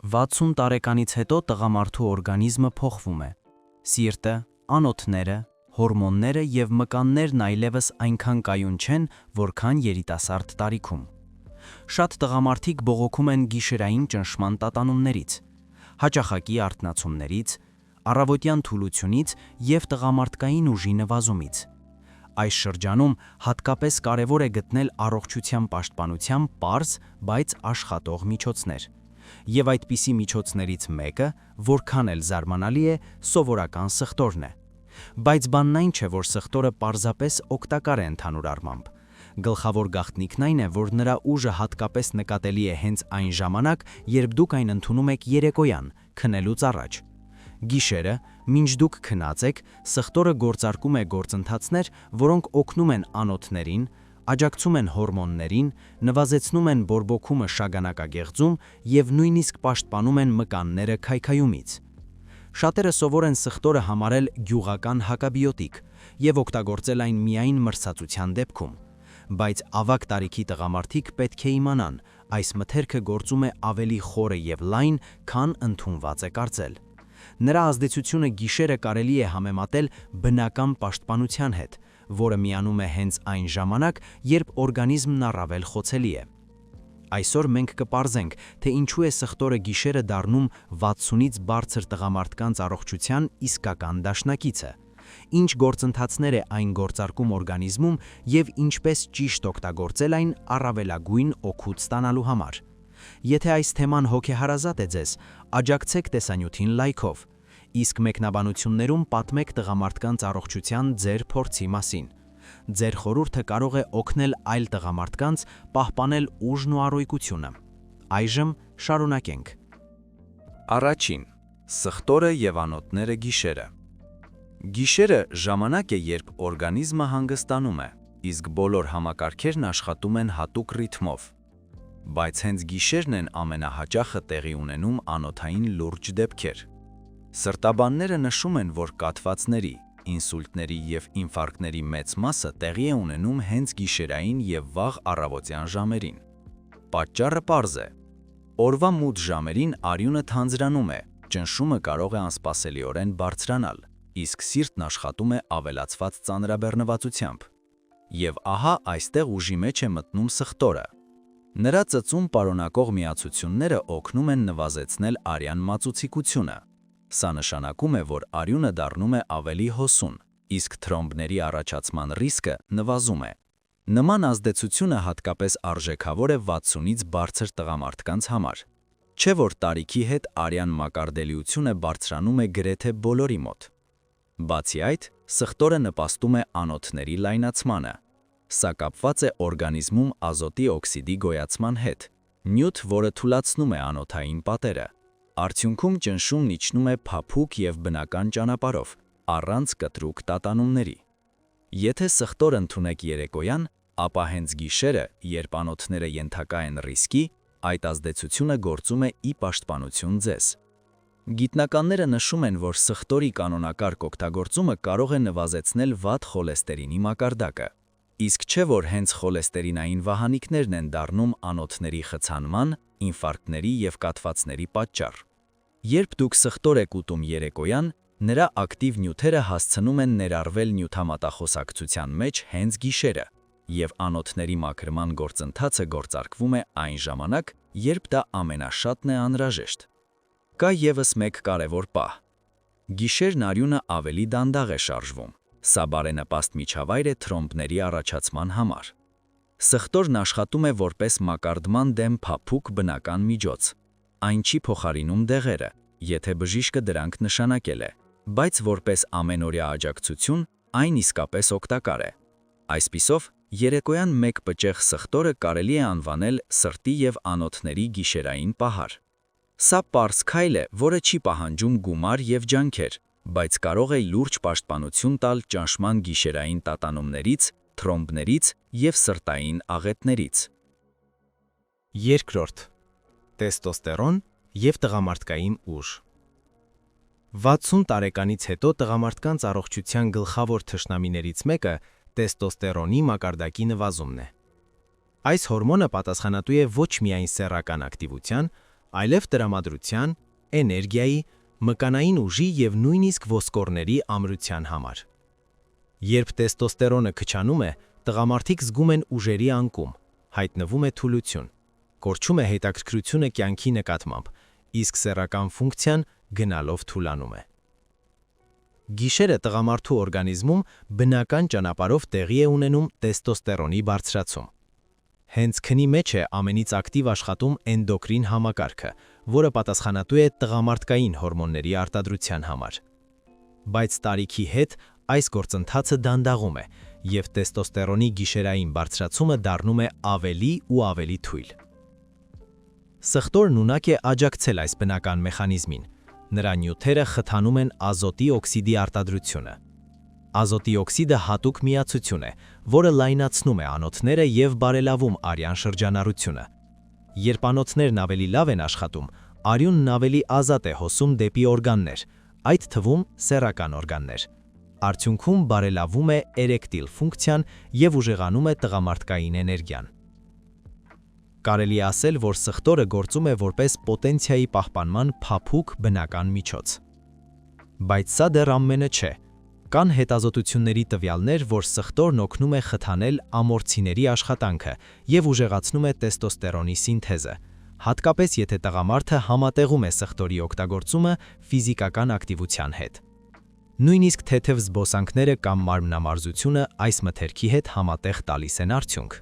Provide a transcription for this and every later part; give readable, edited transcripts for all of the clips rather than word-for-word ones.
60 տարեկանից հետո տղամարդու օրգանիզմը փոխվում է։ Սիրտը, անոթները, հորմոնները և մկաններն այլևս այնքան կայուն չեն, որքան երիտասարդ տարիքում։ Շատ տղամարդիկ բողոքում են գիշերային ճնշման տատանումներից, հաճախակի արթնացումներից, առավոտյան թուլությունից և տղամարդկային ուժի նվազումից։ Այս շրջանում հատկապես կարևոր է գտնել առողջության պաշտպանության պարզ, բայց աշխատող միջոցներ։ Եվ այդպիսի միջոցներից մեկը, որքան էլ զարմանալի է, սովորական սխտորն է։ Բայց բանն այն չէ, որ սխտորը պարզապես օգտակար է ընդհանուր առմամբ։ Գլխավոր գաղտնիքն այն է, որ նրա ուժը հատկապես նկատելի է հենց այն ժամանակ, երբ դուք այն ընդունում եք երեկոյան, քնելուց առաջ։ Գիշերը, մինչ դուք քնած եք, սխտորը գործարկում է գործընթացներ, որոնք օգնում են անոթներին, աջակցում են հորմոններին, նվազեցնում են բորբոքումը շագանակագեղձում և նույնիսկ պաշտպանում են մկանները քայքայումից։ Շատերը սովոր են սխտորը համարել գյուղական հակաբիոտիկ և օգտագործել այն միայն մրսածության դեպքում։ Բայց ավագ տարիքի տղամարդիկ պետք է իմանան, այս մթերքը գործում է ավելի խորը և լայն, քան ընդունված է կարծել։ Նրա ազդեցությունը գիշերը կարելի է համեմատել բնական պաշտպանության հետ, որը միանում է հենց այն ժամանակ, երբ օրգանիզմն առավել խոցելի է։ Այսօր մենք կպարզենք, թե ինչու է սխտորը գիշերը դառնում 60-ից բարձր տղամարդկանց առողջության իսկական դաշնակիցը, ինչ գործընթացներ է այն գործարկում օրգանիզմում և ինչպես ճիշտ օգտագործել այն առավելագույն օգուտ ստանալու համար։ Եթե այս թեման հոգեհարազատ է ձեզ, աջակցեք տեսանյութին լայքով, իսկ մեկնաբանություններում պատմեք տղամարդկանց առողջության ձեր փորձի մասին։ Ձեր խորհուրդը կարող է օգնել այլ տղամարդկանց պահպանել ուժն ու առողջությունը։ Այժմ շարունակենք։ Առաջին. սխտորը և անոթները գիշերը։ Գիշերը ժամանակ է, երբ օրգանիզմը հանգստանում է, իսկ բոլոր համակարգերն աշխատում են հատուկ ռիթմով։ Բայց հենց գիշերն են ամենահաճախը տեղի ունենում անոթային լուրջ դեպքեր։ Սրտաբանները նշում են, որ կաթվածների, ինսուլտների և ինֆարկտների մեծ մասը տեղի է ունենում հենց գիշերային և վաղ առավոտյան ժամերին։ Պատճառը պարզ է։ Օրվա մութ ժամերին արյունը թանձրանում է, ճնշումը կարող է անսպասելիորեն բարձրանալ, իսկ սիրտն աշխատում է ավելացված ծանրաբեռնվածությամբ։ Եվ ահա այստեղ ուժի մեջ է մտնում սխտորը։ Նրա ծծում պարունակող միացությունները օգնում են նվազեցնել արյան մածուցիկությունը։ Սա նշանակում է, որ արյունը դառնում է ավելի հոսուն, իսկ թրոմբների առաջացման ռիսկը նվազում է։ Նման ազդեցությունը հատկապես արժեքավոր է 60-ից բարձր տղամարդկանց համար։ Չէ՞ որ տարիքի հետ արյան մակարդելիությունը բարձրանում է գրեթե բոլորի մոտ։ Բացի այդ, սխտորը նպաստում է անոթների լայնացմանը։ Սա կապված է օրգանիզմում ազոտի օքսիդի գոյացման հետ, նյութ, որը թուլացնում է անոթային պատերը։ Արդյունքում ճնշումն իջնում է փափուկ և բնական ճանապարհով, առանց կտրուկ տատանումների։ Եթե սխտոր ընդունեք երեկոյան, ապա հենց գիշերը, երբ անոթները ենթակա են ռիսկի, այդ ազդեցությունը գործում է ի պաշտպանություն ձեզ։ Գիտնականները նշում են, որ սխտորի կանոնակարգ օգտագործումը կարող է նվազեցնել վատ խոլեստերինի մակարդակը։ Իսկ չէ՞ որ հենց խոլեստերինային վահանիկներն են դառնում անոթների խցանման, ինֆարկտների և կաթվածների պատճառ։ Երբ դուք սխտոր եք ուտում երեկոյան, նրա ակտիվ նյութերը հասցնում են ներառվել նյութամատախոսակցության մեջ հենց գիշերը, և անոթների մաքրման գործընթացը գործարկվում է այն ժամանակ, երբ դա ամենաշատն է անհրաժեշտ։ Կա ևս մեկ կարևոր պահ։ Գիշերն արյունը ավելի դանդաղ է շարժվում։ Սա բարենպաստ միջավայր է թրոմբների առաջացման համար։ Սխտորն աշխատում է որպես մակարդման դեմ փափուկ բնական միջոց։ Այն չի փոխարինում դեղերը, եթե բժիշկը դրանք նշանակել է, բայց որպես ամենօրյա աջակցություն այն իսկապես օգտակար է։ Այսպիսով, երեկոյան մեկ պճեղ սխտորը կարելի է անվանել սրտի և անոթների գիշերային պահար։ Սա պարզ քայլ է, որը չի պահանջում գումար և ջանքեր, բայց կարող է լուրջ պաշտպանություն տալ ճնշման գիշերային տատանումներից, թրոմբներից և սրտային աղետներից։ Երկրորդ. տեստոստերոն և տղամարդկային ուժ։ 60 տարեկանից հետո տղամարդկանց առողջության գլխավոր թշնամիներից մեկը տեստոստերոնի մակարդակի նվազումն է։ Այս հորմոնը պատասխանատու է ոչ միայն սեռական ակտիվության, այլև տրամադրության, էներգիայի, մկանային ուժի և նույնիսկ ոսկորների ամրության համար։ Երբ տեստոստերոնը քչանում է, տղամարդիկ զգում են ուժերի անկում, հայտնվում է թուլություն, կորչում է հետաքրքրությունը կյանքի նկատմամբ, իսկ սեռական ֆունկցիան գնալով թուլանում է։ Գիշերը տղամարդու օրգանիզմում բնական ճանապարհով տեղի է ունենում տեստոստերոնի բարձրացում։ Հենց քնի մեջ է ամենից ակտիվ աշխատում էնդոկրին համակարգը, որը պատասխանատու է տղամարդկային հորմոնների արտադրության համար։ Բայց տարիքի հետ այս գործընթացը դանդաղում է, և տեստոստերոնի գիշերային բարձրացումը դառնում է ավելի ու ավելի թույլ։ Սխտորն ունակ է աջակցել այս բնական մեխանիզմին։ Նրա նյութերը խթանում են ազոտի օքսիդի արտադրությունը։ Ազոտի օքսիդը հատուկ միացություն է, որը լայնացնում է անոթները և բարելավում արյան շրջանառությունը։ Երբ անոթներն ավելի լավ են աշխատում, արյունն ավելի ազատ է հոսում դեպի օրգաններ, այդ թվում սեռական օրգաններ։ Արդյունքում բարելավում է էրեկտիլ ֆունկցիան և ուժեղանում է տղամարդկային էներգիան։ Կարելի է ասել, որ սխտորը գործում է որպես պոտենցիայի պահպանման փափուկ բնական միջոց։ Բայց սա դեռ ամենը չէ։ Կան հետազոտությունների տվյալներ, որ սխտորն օգնում է խթանել ամորցիների աշխատանքը և ուժեղացնում է տեստոստերոնի սինթեզը, հատկապես եթե տղամարդը համատեղում է սխտորի օգտագործումը ֆիզիկական ակտիվության հետ։ Նույնիսկ թեթև զբոսանքները կամ մարմնամարզությունը այս մթերքի հետ համատեղ տալիս են արդյունք։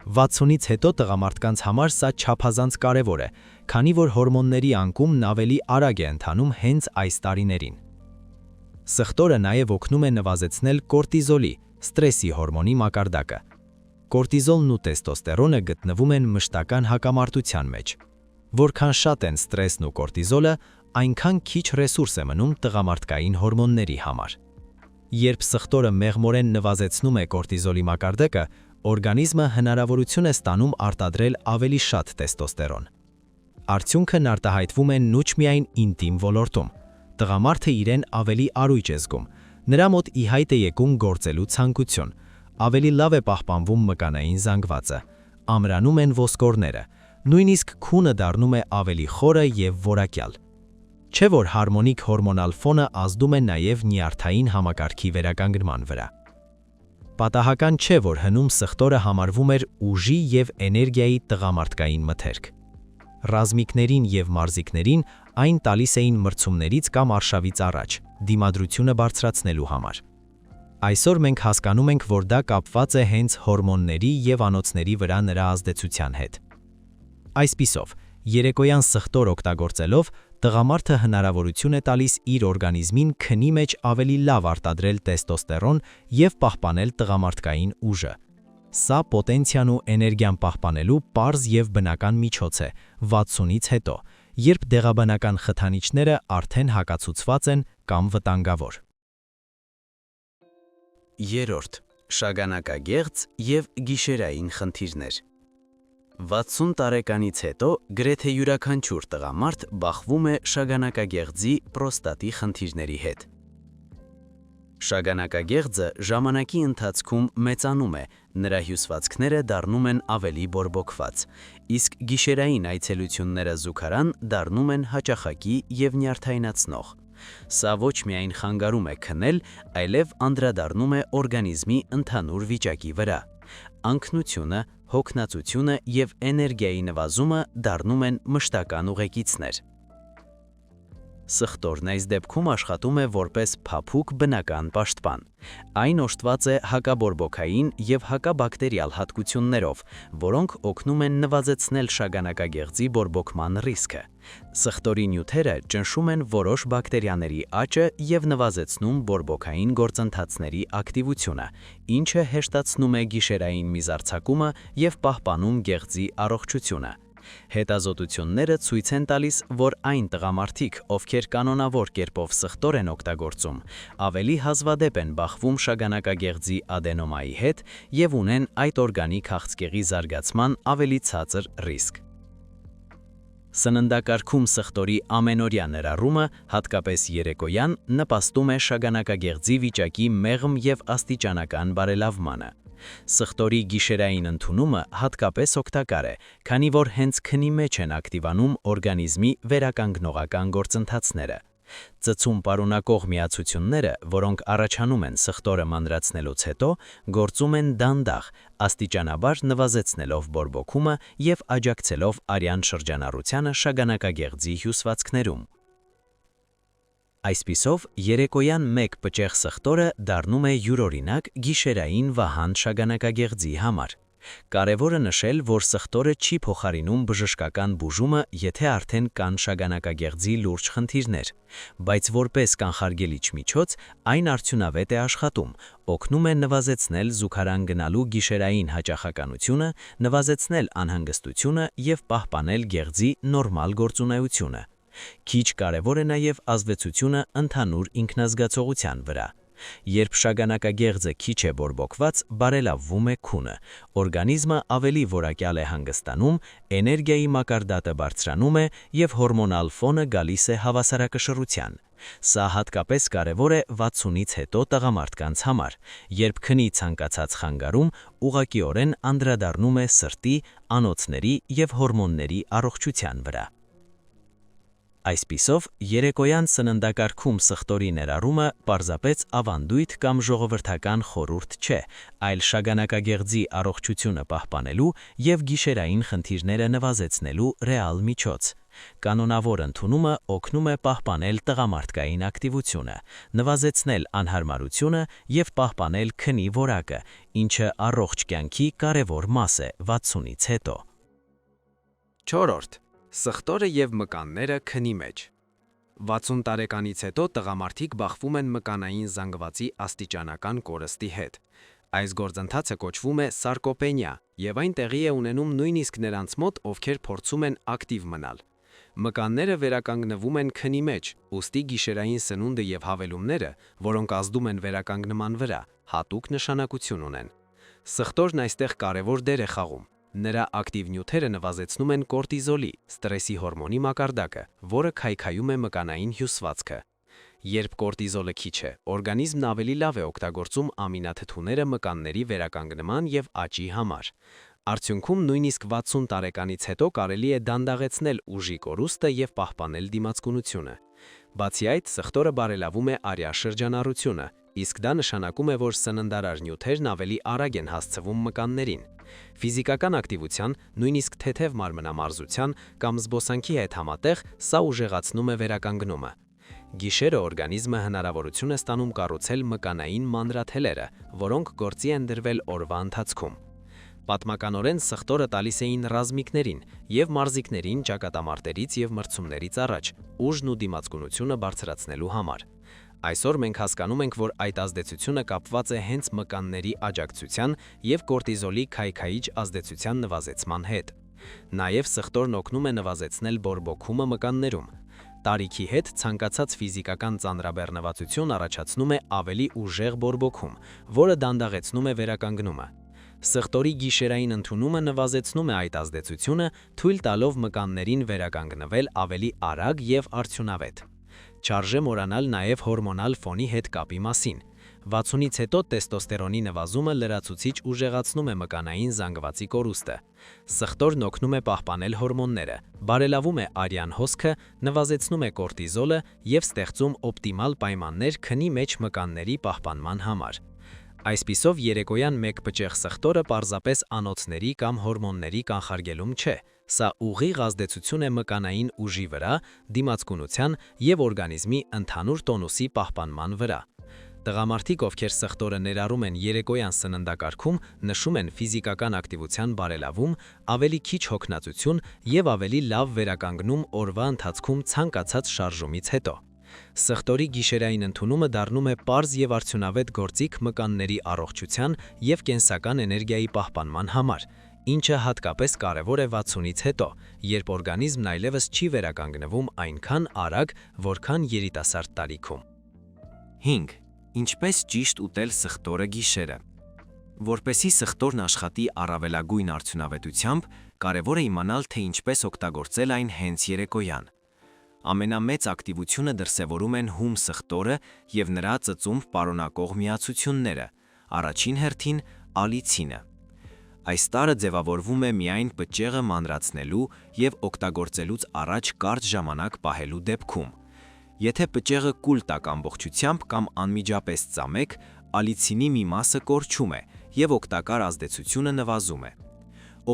60-ից հետո տղամարդկանց համար սա չափազանց կարևոր է, քանի որ հորմոնների անկումն ավելի արագ է ընթանում հենց այս տարիներին։ Սխտորը նաև օգնում է նվազեցնել կորտիզոլի, ստրեսի հորմոնի մակարդակը։ Կորտիզոլն ու տեստոստերոնը գտնվում են մշտական հակամարտության մեջ։ Որքան շատ են ստրեսն ու կորտիզոլը, այնքան քիչ ռեսուրս է մնում տղամարդկային հորմոնների համար։ Երբ սխտորը մեղմորեն նվազեցնում է կորտիզոլի մակարդակը, օրգանիզմը հնարավորություն է ստանում արտադրել ավելի շատ տեստոստերոն։ Արդյունքն արտահայտվում է ոչ միայն ինտիմ ոլորտում։ Տղամարդը իրեն ավելի առույգ է զգում, նրա մոտ ի հայտ է եկում գործելու ցանկություն, ավելի լավ է պահպանվում մկանային զանգվածը, ամրանում են ոսկորները, նույնիսկ քունը դառնում է ավելի խորը և որակյալ։ Չէ՞ որ հարմոնիկ հորմոնալ ֆոնը ազդում է նաև նյարդային համակարգի վերականգնման վրա։ Պատահական չէ, որ հնում սխտորը համարվում էր ուժի և էներգիայի տղամարդկային մթերք։ Ռազմիկներին և մարզիկներին այն տալիս էին մրցումներից կամ արշավից առաջ, դիմադրությունը բարձրացնելու համար։ Այսօր մենք հասկանում ենք, որ դա կապված է հենց հորմոնների և անոթների վրա նրա ազդեցության հետ։ Այսպիսով, երեկոյան սխտոր օգտագործելով, տղամարդը հնարավորություն է տալիս իր օրգանիզմին քնի մեջ ավելի լավ արտադրել տեստոստերոն և պահպանել տղամարդկային ուժը։ Սա պոտենցիան ու էներգիան պահպանելու պարզ և բնական միջոց է 60-ից հետո, երբ դեղաբանական խթանիչները արդեն հակացուցված են կամ վտանգավոր։ Երրորդ. շագանակագեղձ և գիշերային խնդիրներ։ 60 տարեկանից հետո գրեթե յուրաքանչյուր տղամարդ բախվում է շագանակագեղձի պրոստատի խնդիրների հետ։ Շագանակագեղձը ժամանակի ընթացքում մեծանում է, նրա հյուսվածքները դառնում են ավելի բորբոքված, իսկ գիշերային այցելությունները զուգարան դառնում են հաճախակի և նյարդայնացնող։ Սա ոչ միայն խանգարում է քնել, այլև անդրադառնում է օրգանիզմի ընդհանուր վիճակի վրա։ Անկնությունը, հոգնածությունը և էներգիայի նվազումը դառնում են մշտական ուղեկիցներ։ Սխտորն այս դեպքում աշխատում է որպես փափուկ բնական պաշտպան։ Այն օժտված է հակաբորբոքային և հակաբակտերիալ հատկություններով, որոնք օգնում են նվազեցնել շագանակագեղձի բորբոքման ռիսկը։ Սխտորի նյութերը ճնշում են որոշ բակտերիաների աճը և նվազեցնում բորբոքային գործընթացների ակտիվությունը, ինչը հեշտացնում է գիշերային միզարձակումը և պահպանում գեղձի առողջությունը։ Հետազոտությունները ցույց են տալիս, որ այն տղամարդիկ, ովքեր կանոնավոր կերպով սխտոր են օգտագործում, ավելի հազվադեպ են բախվում շագանակագեղձի ադենոմայի հետ և ունեն այդ օրգանի քաղցկեղի զարգացման ավելի ցածր ռիսկ։ Սննդակարգում սխտորի ամենօրյա ներառումը, հատկապես երեկոյան, նպաստում է շագանակագեղձի վիճակի մեղմ և աստիճանական բարելավմանը։ Սխտորի գիշերային ընդունումը հատկապես օգտակար է, քանի որ հենց քնի մեջ են ակտիվանում օրգանիզմի վերականգնողական գործընթացները։ Ծծում պարունակող միացությունները, որոնք առաջանում են սխտորը մանրացնելուց հետո, գործում են դանդաղ, աստիճանաբար նվազեցնելով բորբոքումը և աջակցելով արյան շրջանառությանը շագանակագեղձի հյուսվածքներում։ Այսպիսով, երեկոյան մեկ պճեղ սխտորը դառնում է յուրօրինակ գիշերային վահան շագանակագեղձի համար։ Կարևոր է նշել, որ սխտորը չի փոխարինում բժշկական բուժումը, եթե արդեն կան շագանակագեղձի լուրջ խնդիրներ, բայց որպես կանխարգելիչ միջոց այն արդյունավետ է աշխատում, օգնում է նվազեցնել զուգարան գնալու գիշերային հաճախականությունը, նվազեցնել անհանգստությունը և պահպանել գեղձի նորմալ գործունեությունը։ Քիչ կարևոր է նաև ազդեցությունը ընդհանուր ինքնազգացողության վրա։ Երբ շագանակագեղձը քիչ է բորբոքված, բարելավվում է քունը, օրգանիզմը ավելի որակյալ է հանգստանում, էներգիայի մակարդակը բարձրանում է և հորմոնալ ֆոնը գալիս է հավասարակշռության։ Սա հատկապես կարևոր է 60-ից հետո տղամարդկանց համար, երբ քնի ցանկացած խանգարում ուղղակիորեն անդրադառնում է սրտի, անոթների և հորմոնների առողջության վրա։ Այսպիսով, երեկոյան սննդակարգում սխտորի ներառումը պարզապես ավանդույթ կամ ժողովրդական խորհուրդ չէ, այլ շագանակագեղձի առողջությունը պահպանելու և գիշերային խնդիրները նվազեցնելու ռեալ միջոց։ Կանոնավոր ընդունումը օգնում է պահպանել տղամարդկային ակտիվությունը, նվազեցնել անհարմարությունը և պահպանել քնի որակը, ինչը առողջ կյանքի կարևոր մաս է 60-ից հետո։ 4. Սխտորը և մկանները քնի մեջ։ 60 տարեկանից հետո տղամարդիկ բախվում են մկանային զանգվածի աստիճանական կորստի հետ։ Այս գործընթացը կոչվում է սարկոպենիա, և այն տեղի է ունենում նույնիսկ նրանց մոտ, ովքեր փորձում են ակտիվ մնալ։ Մկանները վերականգնվում են քնի մեջ, ուստի գիշերային սնունդը և հավելումները, որոնք ազդում են վերականգնման վրա, հատուկ նշանակություն ունեն։ Սխտորն այստեղ կարևոր դեր է խաղում։ Նրա ակտիվ նյութերը նվազեցնում են կորտիզոլի, ստրեսի հորմոնի մակարդակը, որը քայքայում է մկանային հյուսվածքը։ Երբ կորտիզոլը քիչ է, օրգանիզմն ավելի լավ է օգտագործում ամինաթթուները մկանների վերականգնման և աճի համար։ Արդյունքում նույնիսկ 60 տարեկանից հետո կարելի է դանդաղեցնել ուժի կորուստը և պահպանել դիմացկունությունը։ Բացի այդ, սխտորը բարելավում է արյա շրջանառությունը, իսկ դա նշանակում է, որ սննդարար նյութերն ավելի արագ են հասցվում մկաններին։ Ֆիզիկական ակտիվության, նույնիսկ թեթև մարմնամարզության կամ զբոսանքի հետ համատեղ սա ուժեղացնում է վերականգնումը։ Գիշերը օրգանիզմը հնարավորություն է ստանում կառուցել մկանային մանրաթելերը, որոնք գործի են դրվել օրվա ընթացքում։ Պատմականորեն սխտորը տալիս էին ռազմիկներին և մարզիկներին ճակատամարտերից և մրցումներից առաջ, ուժն ու դիմացկունությունը բարձրացնելու համար։ Այսօր մենք հասկանում ենք, որ այդ ազդեցությունը կապված է հենց մկանների աջակցության և կորտիզոլի քայքայիչ ազդեցության նվազեցման հետ։ Նաև սխտորն օգնում է նվազեցնել բորբոքումը մկաններում։ Տարիքի հետ ցանկացած ֆիզիկական ծանրաբեռնվածություն առաջացնում է ավելի ուժեղ բորբոքում, որը դանդաղեցնում է վերականգնումը։ Սխտորի գիշերային ընդունումը նվազեցնում է այդ ազդեցությունը, թույլ տալով մկաններին վերականգնվել ավելի արագ և արդյունավետ։ Չարժե մոռանալ նաև հորմոնալ ֆոնի հետ կապի մասին։ 60-ից հետո տեստոստերոնի նվազումը լրացուցիչ ուժեղացնում է մկանային զանգվածի կորուստը։ Սխտորն օգնում է պահպանել հորմոնները, բարելավում է արյան հոսքը, նվազեցնում է կորտիզոլը և ստեղծում օպտիմալ պայմաններ քնի մեջ մկանների պահպանման համար։ Այսպիսով, երեկոյան մեկ պճեղ սխտորը պարզապես անոթների կամ հորմոնների կանխարգելում չէ, սա ուղիղ ազդեցություն է մկանային ուժի վրա, դիմացկունության և օրգանիզմի ընդհանուր տոնուսի պահպանման վրա։ Տղամարդիկ, ովքեր սխտորը ներառում են երեկոյան սննդակարգում, նշում են ֆիզիկական ակտիվության բարելավում, ավելի քիչ հոգնածություն և ավելի լավ վերականգնում օրվա ընթացքում ցանկացած շարժումից հետո։ Սխտորի գիշերային ընդունումը դառնում է պարզ և արդյունավետ գործիք մկանների առողջության և կենսական էներգիայի պահպանման համար, ինչը հատկապես կարևոր է 60-ից հետո, երբ օրգանիզմն այլևս չի վերականգնվում այնքան արագ, որքան երիտասարդ տարիքում։ 5. Ինչպես ճիշտ ուտել սխտորը գիշերը։ Որպեսզի սխտորն աշխատի առավելագույն արդյունավետությամբ, կարևոր է իմանալ, թե ինչպես օգտագործել այն հենց երեկոյան։ Ամենամեծ ակտիվությունը դրսևորում են հում սխտորը և նրա ծծում պարունակող միացությունները, առաջին հերթին ալիցինը։ Այս տարը ձևավորվում է միայն պճեղը մանրացնելու և օգտագործելուց առաջ կարճ ժամանակ պահելու դեպքում։ Եթե պճեղը կուլ տաք ամբողջությամբ կամ անմիջապես ծամեք, ալիցինի մի մասը կորչում է և օգտակար ազդեցությունը նվազում է։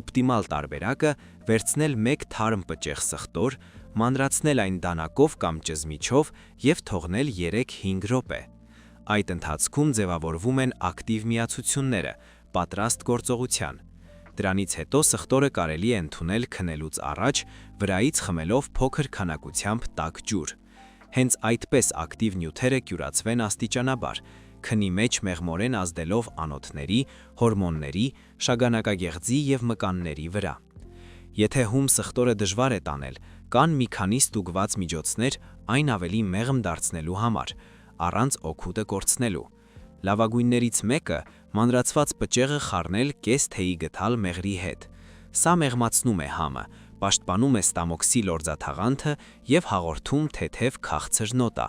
Օպտիմալ տարբերակը վերցնել մեկ թարմ պճեղ սխտոր, մանրացնել այն դանակով կամ ճզմիչով և թողնել 3-5 րոպե։ Այդ ընթացքում ձևավորվում են ակտիվ միացությունները, պատրաստ գործողության։ Դրանից հետո սխտորը կարելի է ընդունել քնելուց առաջ, վրայից խմելով փոքր քանակությամբ տաք ջուր։ Հենց այդպես ակտիվ նյութերը կյուրացվեն աստիճանաբար, քնի մեջ մեղմորեն ազդելով անոթների, հորմոնների, շագանակագեղձի և մկանների վրա։ Եթե հում սխտորը դժվար է տանել, կան մի քանի ստուգված միջոցներ այն ավելի մեղմ դարձնելու համար, առանց օգուտը կորցնելու։ Լավագույններից մեկը մանրացված պճեղը խառնել կես թեյի գդալ մեղրի հետ։ Սա մեղմացնում է համը, պաշտպանում է ստամոքսի լորձաթաղանթը և հաղորդում թեթև քաղցր նոտա։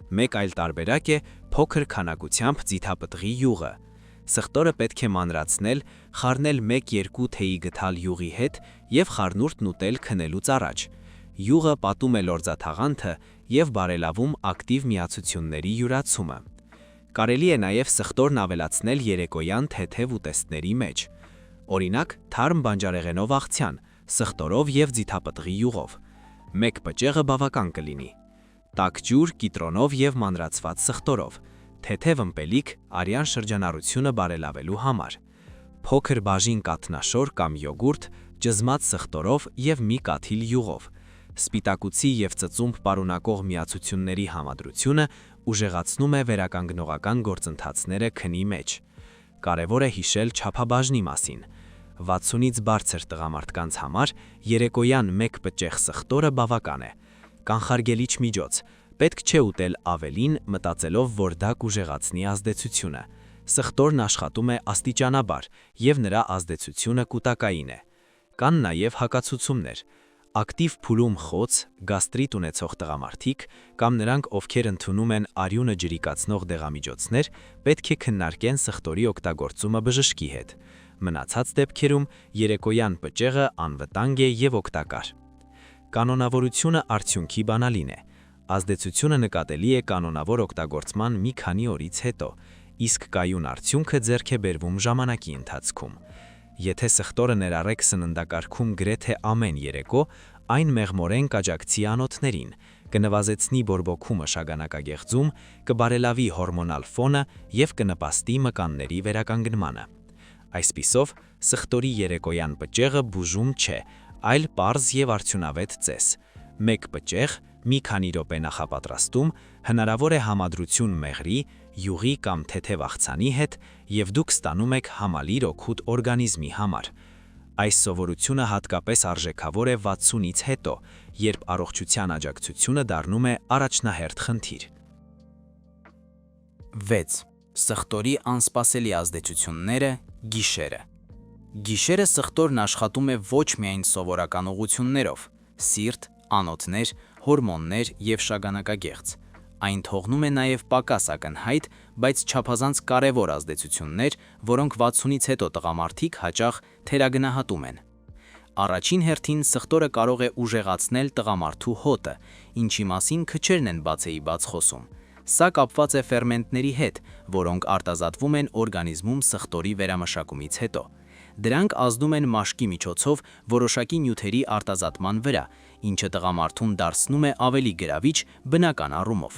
Մեկ այլ տարբերակ է փոքր քանակությամբ ձիթապտղի յուղը։ Սխտորը պետք է մանրացնել, խառնել 1-2 թեյի գդալ յուղի հետ և խառնուրդն ուտել քնելուց առաջ։ Յուղը պատում է լորձաթաղանթը և բարելավում ակտիվ միացությունների յուրացումը։ Կարելի է նաև սխտորն ավելացնել երեկոյան թեթև ուտեստների մեջ։ Օրինակ, թարմ բանջարեղենով աղցյան, սխտորով և ձիթապտղի յուղով։ Մեկ պճեղը բավական կլինի։ Տաք ջուր, կիտրոնով և մանրացված սխտորով։ Թեթև ըմպելիք արյան շրջանառությունը բարելավելու համար։ Փոքր բաժին կաթնաշոր կամ յոգուրտ, ճզմած սխտորով և մի կաթիլ յուղով։ Սպիտակուցի և ծծումբ պարունակող միացությունների համադրությունը ուժեղացնում է վերականգնողական գործընթացները քնի մեջ։ Կարևոր է հիշել չափաբաժնի մասին։ 60-ից բարձր տղամարդկանց համար երեկոյան մեկ պճեղ սխտորը բավական է։ Կանխարգելիչ միջոց։ Պետք չէ ուտել ավելին, մտածելով, որ դա կուժեղացնի ազդեցությունը։ Սխտորն աշխատում է աստիճանաբար, և նրա ազդեցությունը կուտակային է։ Կան նաև հակացուցումներ։ Ակտիվ փուլում խոց, գաստրիտ ունեցող տղամարդիկ կամ նրանք, ովքեր ընդունում են արյունը ջրիկացնող դեղամիջոցներ, պետք է քննարկեն սխտորի օգտագործումը բժշկի հետ։ Մնացած դեպքերում երեկոյան պճեղը անվտանգ է և օգտակար։ Կանոնավորությունը արդյունքի բանալին է։ Ազդեցությունը նկատելի է կանոնավոր օգտագործման մի քանի օրից հետո, իսկ կայուն արդյունքը ձեռք է բերվում ժամանակի ընթացքում։ Եթե սխտորը ներառեք սննդակարգում գրեթե ամեն երեկո, այն մեղմորեն կաջակցի անոթներին, կնվազեցնի բորբոքումը շագանակագեղձում, կբարելավի հորմոնալ ֆոնը և կնպաստի մկանների վերականգնմանը։ Այսպիսով, սխտորի երեկոյան պճեղը բուժում չէ, այլ պարզ և արդյունավետ ծես։ Մեկ պճեղ, մի քանի րոպե նախապատրաստում, հնարավոր է համադրություն մեղրի, յուղի կամ թեթև աղցանի հետ, և դուք ստանում եք համալիր օգուտ օրգանիզմի համար։ Այս սովորությունը հատկապես արժեքավոր է 60-ից հետո, երբ առողջության աջակցությունը դառնում է առաջնահերթ խնդիր։ 6. Սխտորի անսպասելի ազդեցությունները՝ գիշերը։ Գիշերը սխտորն աշխատում է ոչ միայն սովորական ուղղություններով՝ սիրտ, անոթներ, հորմոններ և շագանակագեղձ։ Այն թողնում է նաև պակաս ակնհայտ, բայց չափազանց կարևոր ազդեցություններ, որոնք 60-ից հետո տղամարդիկ հաճախ թերագնահատում են։ Առաջին հերթին սխտորը կարող է ուժեղացնել տղամարդու հոտը, ինչի մասին քչերն են բացեիբաց խոսում։ Սա կապված է ֆերմենտների հետ, որոնք արտազատվում են օրգանիզմում սխտորի վերամշակումից հետո։ Դրանք ազդում են մաշկի միջոցով որոշակի նյութերի արտազատման վրա, ինչը տղամարդուն դարձնում է ավելի գրավիչ բնական առումով։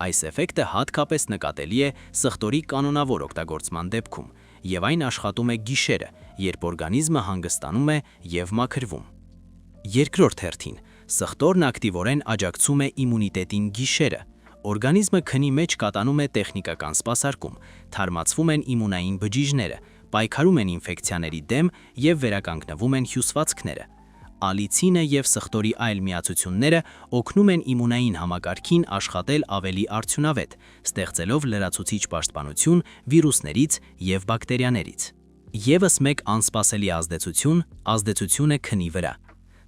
Այս էֆեկտը հատկապես նկատելի է սխտորի կանոնավոր օգտագործման դեպքում, և այն աշխատում է գիշերը, երբ օրգանիզմը հանգստանում է և մաքրվում։ Երկրորդ հերթին, սխտորն ակտիվորեն աջակցում է իմունիտետին գիշերը։ Օրգանիզմը քնի մեջ կատանում է տեխնիկական սպասարկում, թարմացվում են իմունային բջիջները, պայքարում են ինֆեկցիաների դեմ և վերականգնվում են հյուսվածքները։ Ալիցինը և սխտորի այլ միացությունները օգնում են իմունային համակարգին աշխատել ավելի արդյունավետ, ստեղծելով լրացուցիչ պաշտպանություն վիրուսներից և բակտերիաներից։ Եվս մեկ անսպասելի ազդեցություն է քնի վրա։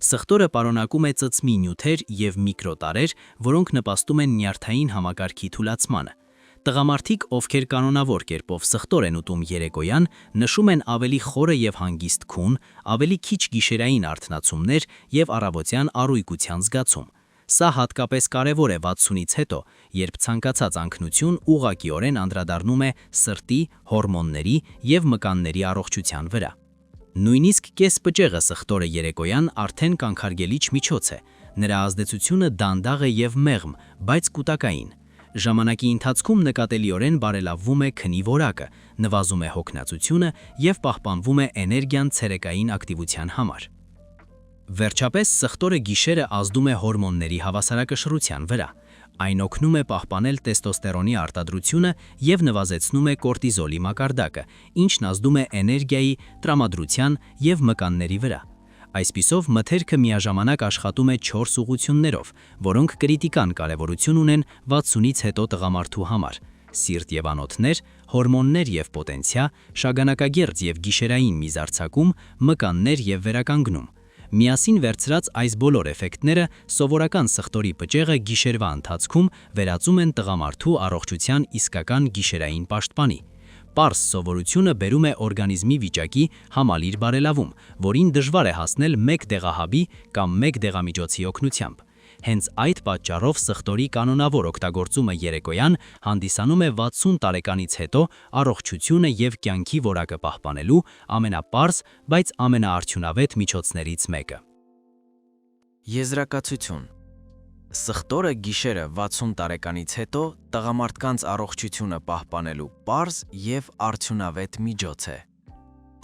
Սխտորը պարունակում է ծծմի նյութեր և միկրոտարեր, որոնք նպաստում են նյարդային համակարգի թուլացմանը։ Տղամարդիկ, ովքեր կանոնավոր կերպով սխտոր են ուտում երեկոյան, նշում են ավելի խորը եւ հանգիստ քուն, ավելի քիչ գիշերային արթնացումներ եւ առավոտյան առույգության զգացում։ Սա հատկապես կարևոր է 60-ից հետո, երբ ցանկացած անքնություն ուղղակիորեն անդրադառնում է սրտի, հորմոնների եւ մկանների առողջության վրա։ Նույնիսկ կեսպճեղը սխտորը երեկոյան արդեն կանխարգելիչ միջոց է։ Նրա ազդեցությունը դանդաղ է եւ մեղմ, բայց կուտակային։ Ժամանակի ընթացքում նկատելիորեն բարելավվում է քնի որակը, նվազում է հոգնածությունը եւ պահպանվում է էներգիան ցերեկային ակտիվության համար։ Վերջապես, սխտորը գիշերը ազդում է հորմոնների հավասարակշռության վրա։ Այն օգնում է պահպանել տեստոստերոնի արտադրությունը եւ նվազեցնում է կորտիզոլի մակարդակը, ինչն ազդում է էներգիայի, տրամադրության եւ մկանների վրա։ Այսպիսով, մթերքը միաժամանակ աշխատում է 4 ուղղություններով, որոնք կրիտիկան կարևորություն ունեն 60-ից հետո տղամարդու համար՝ սիրտ եւ անոթներ, հորմոններ եւ պոտենցիա, շագանակագերձ եւ գիշերային միզարձակում, մկաններ եւ վերականգնում։ Միասին վերցրած այս բոլոր էֆեկտները սովորական սխտորի պճեղը գիշերվա ընթացքում վերածում են տղամարդու առողջության իսկական գիշերային պաշտպանի։ Պարզ սովորությունը բերում է օրգանիզմի վիճակի համալիր բարելավում, որին դժվար է հասնել մեկ դեղահաբի կամ մեկ դեղամիջոցի օգնությամբ։ Հենց այդ պատճառով սխտորի կանոնավոր օգտագործումը երեկոյան հանդիսանում է 60 տարեկանից հետո առողջությունը եւ կյանքի որակը պահպանելու ամենապարզ, բայց ամենաարդյունավետ միջոցներից մեկը։ Եզրակացություն. Սխտորը գիշերը 60 տարեկանից հետո տղամարդկանց առողջությունը պահպանելու պարզ եւ արդյունավետ միջոց է։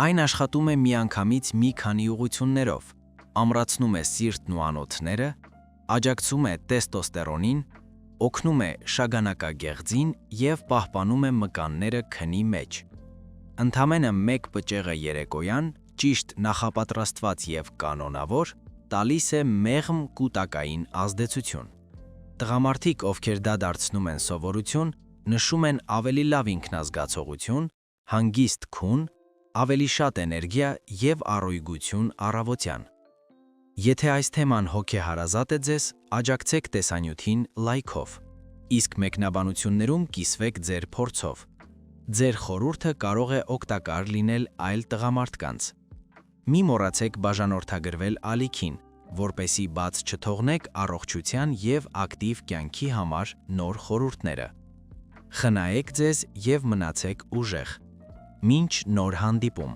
Այն աշխատում է միանգամից մի քանի ուղղություններով, ամրացնում է սիրտն ու անոթները, աջակցում է տեստոստերոնին, օգնում է շագանակագեղձին եւ պահպանում է մկանները քնի մեջ։ Ընդամենը մեկ պճեղը երեկոյան, ճիշտ նախապատրաստված եւ կանոնավոր, տալիս է մեղմ կուտակային ազդեցություն։ Տղամարդիկ, ովքեր դա դարձնում են սովորություն, նշում են ավելի լավ ինքնազգացողություն, հանգիստ քուն, ավելի շատ էներգիա եւ առույգություն առավոտյան։ Եթե այս թեման հոգեհարազատ է ձեզ, աջակցեք տեսանյութին լայքով, իսկ մեկնաբանություններում կիսվեք ձեր փորձով։ Ձեր խորհուրդը կարող է օգտակար լինել այլ տղամարդկանց։ Մի մոռացեք բաժանորդագրվել ալիքին, որպեսզի բաց չթողնեք առողջության եւ ակտիվ կյանքի համար նոր խորհուրդները։ Խնայեք ձեզ եւ մնացեք ուժեղ։ Մինչ նոր հանդիպում։